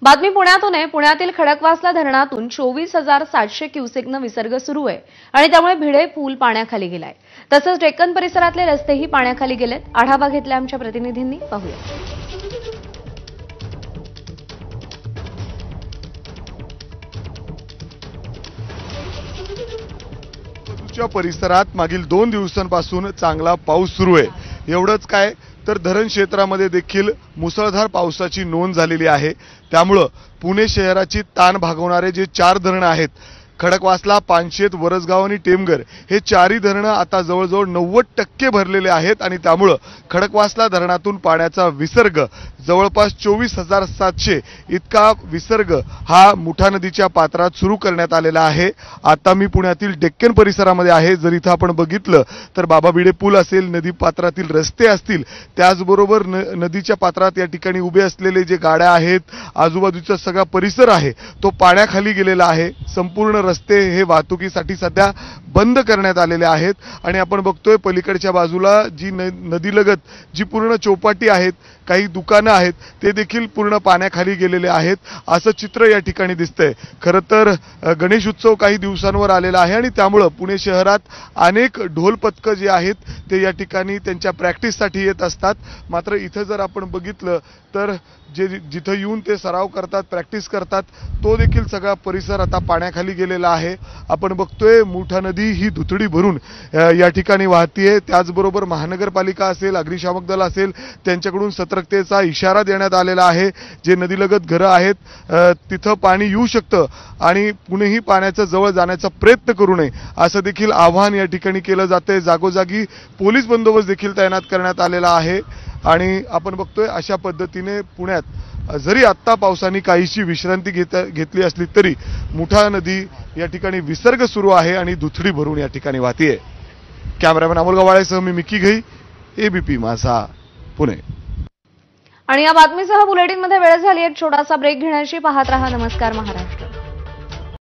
बातमी पुण्यातून आहे। पुण्यातील खडकवासला धरणातून 24,700 क्युसेकनं विसर्ग सुरू आहे आणि त्यामुळे भिडे पूल पाण्याखाली गेलाय। तसंच डेक्कन परिसरातले रस्तेही पाण्याखाली गेलेत। आढावा घेतला आमच्या प्रतिनिधींनी, पाहूया। परिसरात मागील 2 दिवसांपासून चांगला पाऊस सुरू आहे। एवढंच काय तर धरण क्षेत्रामध्ये देखील मुसळधार पावसाची नोंद झालेली आहे। त्यामुळे पुणे शहराची ताण भागवणारे जे 4 धरण आहेत, खडकवासला, पानशेत, वरसगाव आणि टेमघर, हे 4ही धरणं आता जवळजवळ 90% भरलेले आहेत आणि त्यामुळे खडकवासला धरणातून पाण्याचा विसर्ग जवळपास 24,700 इतका विसर्ग हा मुठा नदीच्या पात्रात सुरू करण्यात आलेला आहे। आता मी पुण्यातील डेक्कन परिसरामध्ये आहे। जर इथं आपण बघितलं तर बाबा भिडे पूल असेल, नदी पात्रातील रस्ते असतील, त्याचबरोबर नदीच्या पात्रात या ठिकाणी उभे असलेले जे गाड्या आहेत, आजूबाजूचा सगळा परिसर आहे तो पाण्याखाली गेलेला आहे। संपूर्ण रस्ते हे वाहतुकीसाठी सध्या बंद करण्यात आलेले आहेत आणि आपण बघतोय पलीकडच्या बाजूला जी नदीलगत जी पूर्ण चौपाटी आहेत, काही दुकानं आहेत, ते देखील पूर्ण पाण्याखाली गेलेले आहेत, असं चित्र या ठिकाणी दिसतंय। खरं तर गणेश उत्सव काही दिवसांवर आलेला आहे आणि त्यामुळे पुणे शहरात अनेक ढोल पथकं जे आहेत ते या ठिकाणी त्यांच्या प्रॅक्टिससाठी येत असतात। मात्र इथं जर आपण बघितलं तर जिथं येऊन ते सराव करतात, प्रॅक्टिस करतात, तो देखील सगळा परिसर आता पाण्याखाली गेलेला आहे। आपण बघतोय मुठा नदी ही दुथडी भरून या ठिकाणी वाहतीये। त्याचबरोबर महानगरपालिका असेल, अग्निशामक दल असेल, त्यांच्याकडून सतर्कतेचा इशारा देण्यात आलेला आहे। जे नदीलगत घरं आहेत तिथं पाणी येऊ शकतं आणि कुणीही पाण्याच्या जवळ जाण्याचा प्रयत्न करू नये, असं देखील आवाहन या ठिकाणी केलं जातंय। जागोजागी पोलीस बंदोबस्त देखील तैनात करण्यात आलेला आहे आणि आपण बघतोय अशा पद्धतीने पुण्यात जरी आत्ता पावसाने काहीशी विश्रांती घेतली असली तरी मुठा नदी या ठिकाणी विसर्ग सुरू आहे आणि दुथडी भरून या ठिकाणी वाहतीये। कॅमेरामॅन अमोल गवाळेसह मी मिकी घई, एबीपी माझा, पुणे। आणि या बातमीसह बुलेटिनमध्ये वेळ झाली आहे छोटासा ब्रेक घेण्याची। पाहत रहा नमस्कार महाराष्ट्र।